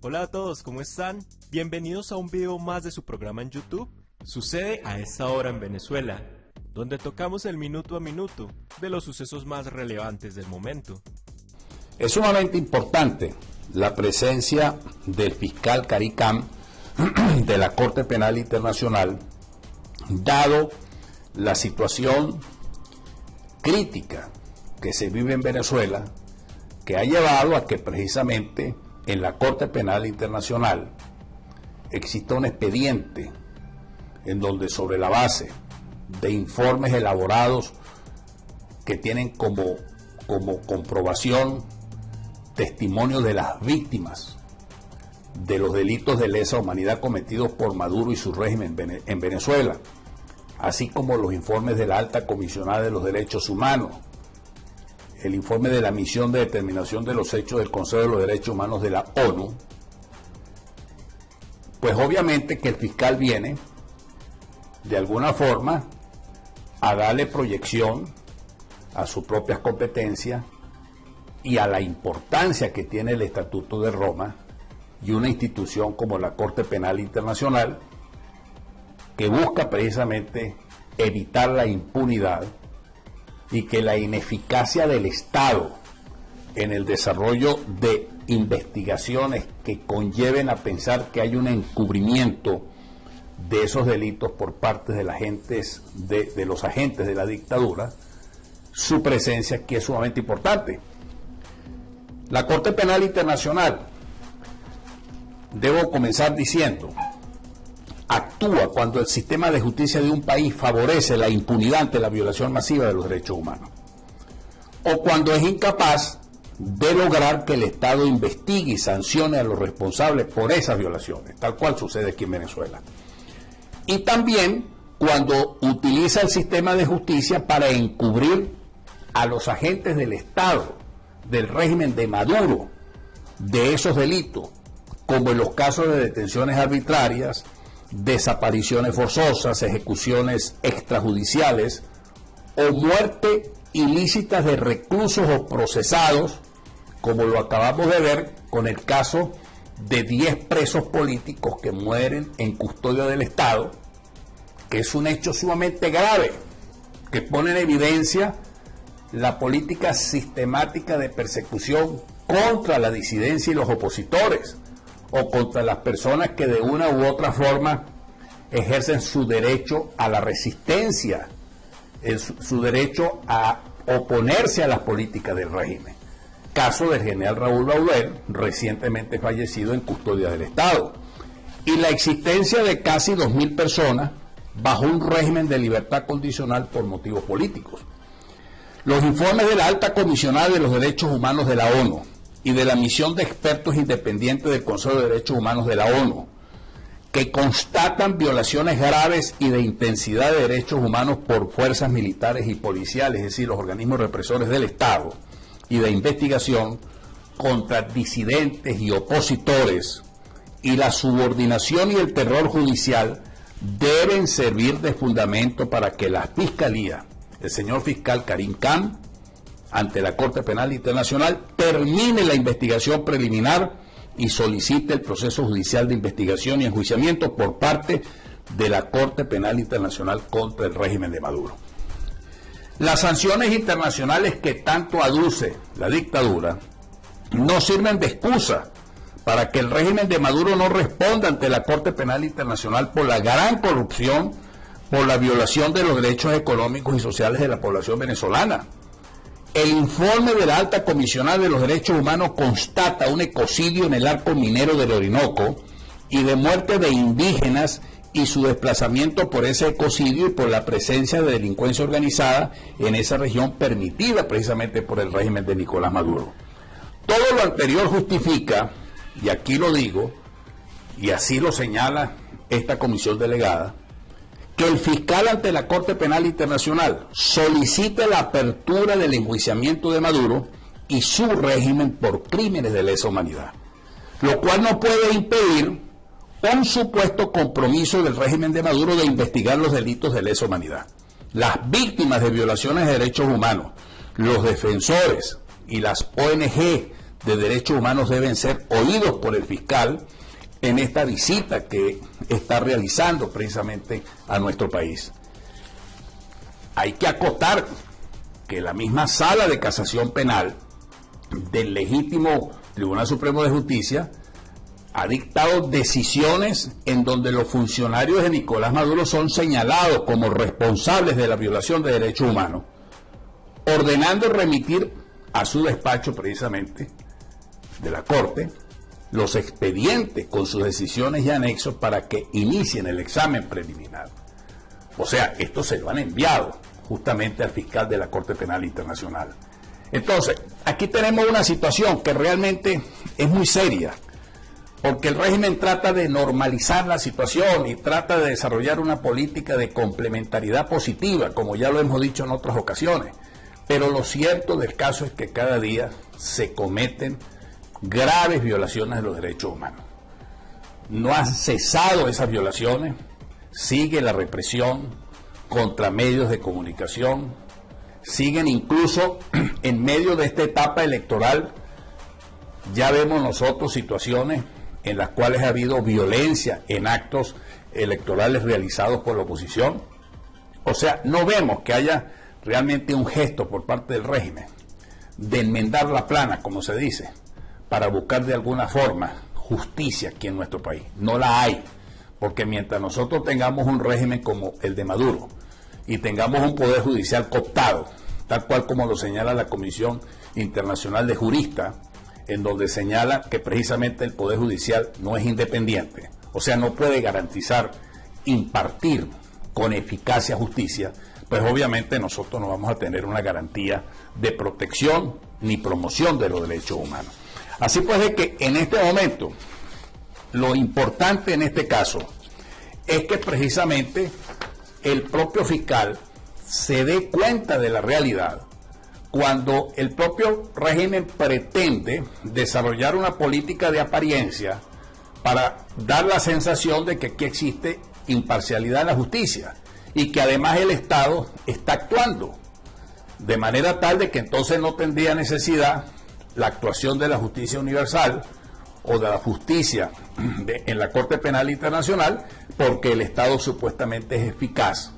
Hola a todos, ¿cómo están? Bienvenidos a un video más de su programa en YouTube. Sucede a esta hora en Venezuela, donde tocamos el minuto a minuto de los sucesos más relevantes del momento. Es sumamente importante la presencia del fiscal Karim Khan de la Corte Penal Internacional, dado la situación crítica que se vive en Venezuela, que ha llevado a que precisamente en la Corte Penal Internacional exista un expediente en donde, sobre la base de informes elaborados que tienen como comprobación testimonios de las víctimas de los delitos de lesa humanidad cometidos por Maduro y su régimen en Venezuela, así como los informes de la Alta Comisionada de los Derechos Humanos, el informe de la Misión de Determinación de los Hechos del Consejo de los Derechos Humanos de la ONU, pues obviamente que el fiscal viene de alguna forma a darle proyección a sus propias competencias y a la importancia que tiene el Estatuto de Roma y una institución como la Corte Penal Internacional, que busca precisamente evitar la impunidad y que la ineficacia del Estado en el desarrollo de investigaciones que conlleven a pensar que hay un encubrimiento de esos delitos por parte de los agentes de la dictadura, su presencia aquí es sumamente importante. La Corte Penal Internacional, debo comenzar diciendo, actúa cuando el sistema de justicia de un país favorece la impunidad ante la violación masiva de los derechos humanos, o cuando es incapaz de lograr que el Estado investigue y sancione a los responsables por esas violaciones, tal cual sucede aquí en Venezuela. Y también cuando utiliza el sistema de justicia para encubrir a los agentes del Estado, del régimen de Maduro, de esos delitos, como en los casos de detenciones arbitrarias, desapariciones forzosas, ejecuciones extrajudiciales o muerte ilícitas de reclusos o procesados, como lo acabamos de ver con el caso de 10 presos políticos que mueren en custodia del Estado, que es un hecho sumamente grave, que pone en evidencia la política sistemática de persecución contra la disidencia y los opositores, o contra las personas que de una u otra forma ejercen su derecho a la resistencia, su derecho a oponerse a las políticas del régimen. Caso del general Raúl Baudel, recientemente fallecido en custodia del Estado, y la existencia de casi 2.000 personas bajo un régimen de libertad condicional por motivos políticos. Los informes de la Alta Comisionada de los Derechos Humanos de la ONU y de la Misión de Expertos Independientes del Consejo de Derechos Humanos de la ONU, que constatan violaciones graves y de intensidad de derechos humanos por fuerzas militares y policiales, es decir, los organismos represores del Estado, y de investigación contra disidentes y opositores, y la subordinación y el terror judicial deben servir de fundamento para que la Fiscalía, el señor fiscal Karim Khan, ante la Corte Penal Internacional, termine la investigación preliminar y solicite el proceso judicial de investigación y enjuiciamiento por parte de la Corte Penal Internacional contra el régimen de Maduro. Las sanciones internacionales que tanto aduce la dictadura no sirven de excusa para que el régimen de Maduro no responda ante la Corte Penal Internacional por la gran corrupción, por la violación de los derechos económicos y sociales de la población venezolana. El informe de la Alta Comisionada de los Derechos Humanos constata un ecocidio en el arco minero del Orinoco y de muerte de indígenas y su desplazamiento por ese ecocidio y por la presencia de delincuencia organizada en esa región permitida precisamente por el régimen de Nicolás Maduro. Todo lo anterior justifica, y aquí lo digo, y así lo señala esta comisión delegada, que el fiscal ante la Corte Penal Internacional solicite la apertura del enjuiciamiento de Maduro y su régimen por crímenes de lesa humanidad, lo cual no puede impedir un supuesto compromiso del régimen de Maduro de investigar los delitos de lesa humanidad. Las víctimas de violaciones de derechos humanos, los defensores y las ONG de derechos humanos deben ser oídos por el fiscal en esta visita que está realizando precisamente a nuestro país. Hay que acotar que la misma Sala de Casación Penal del legítimo Tribunal Supremo de Justicia ha dictado decisiones en donde los funcionarios de Nicolás Maduro son señalados como responsables de la violación de derechos humanos, ordenando remitir a su despacho precisamente de la Corte los expedientes con sus decisiones y anexos para que inicien el examen preliminar. O sea, esto se lo han enviado justamente al fiscal de la Corte Penal Internacional. Entonces, aquí tenemos una situación que realmente es muy seria, porque el régimen trata de normalizar la situación y trata de desarrollar una política de complementariedad positiva, como ya lo hemos dicho en otras ocasiones. Pero lo cierto del caso es que cada día se cometen graves violaciones de los derechos humanos. No han cesado esas violaciones, sigue la represión contra medios de comunicación, siguen incluso en medio de esta etapa electoral. Ya vemos nosotros situaciones en las cuales ha habido violencia en actos electorales realizados por la oposición. O sea, no vemos que haya realmente un gesto por parte del régimen de enmendar la plana, como se dice, para buscar de alguna forma justicia aquí en nuestro país. No la hay, porque mientras nosotros tengamos un régimen como el de Maduro y tengamos un poder judicial cooptado, tal cual como lo señala la Comisión Internacional de Juristas, en donde señala que precisamente el Poder Judicial no es independiente, o sea, no puede garantizar impartir con eficacia justicia, pues obviamente nosotros no vamos a tener una garantía de protección ni promoción de los derechos humanos. Así pues, de que en este momento lo importante en este caso es que precisamente el propio fiscal se dé cuenta de la realidad cuando el propio régimen pretende desarrollar una política de apariencia para dar la sensación de que aquí existe imparcialidad en la justicia y que además el Estado está actuando de manera tal de que entonces no tendría necesidad la actuación de la justicia universal o de la justicia en la Corte Penal Internacional, porque el Estado supuestamente es eficaz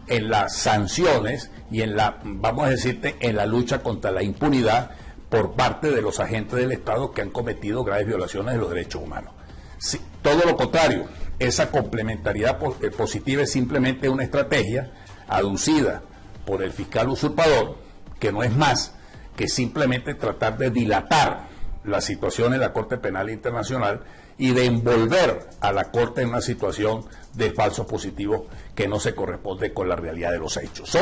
en las sanciones y en la, vamos a decirte, en la lucha contra la impunidad por parte de los agentes del Estado que han cometido graves violaciones de los derechos humanos. Sí, todo lo contrario, esa complementariedad positiva es simplemente una estrategia aducida por el fiscal usurpador, que no es más que simplemente tratar de dilatar la situación en la Corte Penal Internacional y de envolver a la Corte en una situación de falsos positivos que no se corresponde con la realidad de los hechos.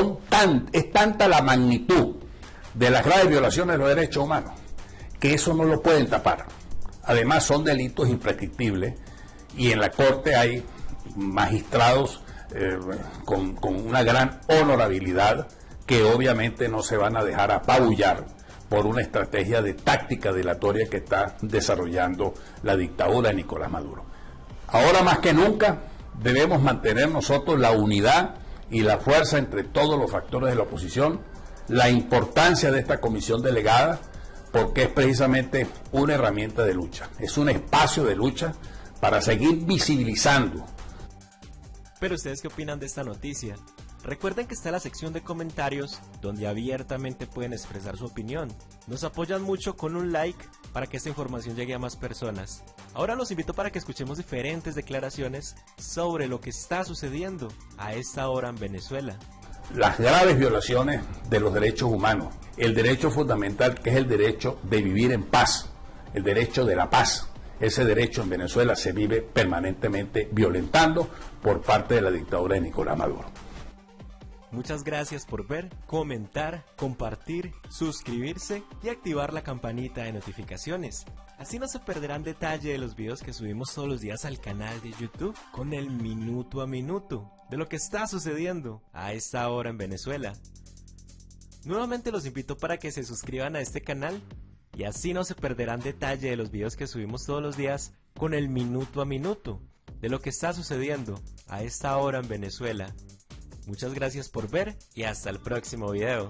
Es tanta la magnitud de las graves violaciones de los derechos humanos que eso no lo pueden tapar. Además son delitos imprescriptibles y en la Corte hay magistrados con una gran honorabilidad que obviamente no se van a dejar apabullar por una estrategia de táctica dilatoria que está desarrollando la dictadura de Nicolás Maduro. Ahora más que nunca debemos mantener nosotros la unidad y la fuerza entre todos los factores de la oposición, la importancia de esta comisión delegada, porque es precisamente una herramienta de lucha, es un espacio de lucha para seguir visibilizando. Pero ¿ustedes qué opinan de esta noticia? Recuerden que está la sección de comentarios donde abiertamente pueden expresar su opinión. Nos apoyan mucho con un like para que esta información llegue a más personas. Ahora los invito para que escuchemos diferentes declaraciones sobre lo que está sucediendo a esta hora en Venezuela. Las graves violaciones de los derechos humanos, el derecho fundamental que es el derecho de vivir en paz, el derecho de la paz. Ese derecho en Venezuela se vive permanentemente violentando por parte de la dictadura de Nicolás Maduro. Muchas gracias por ver, comentar, compartir, suscribirse y activar la campanita de notificaciones. Así no se perderán detalle de los videos que subimos todos los días al canal de YouTube con el minuto a minuto de lo que está sucediendo a esta hora en Venezuela. Nuevamente los invito para que se suscriban a este canal y así no se perderán detalle de los videos que subimos todos los días con el minuto a minuto de lo que está sucediendo a esta hora en Venezuela. Muchas gracias por ver y hasta el próximo video.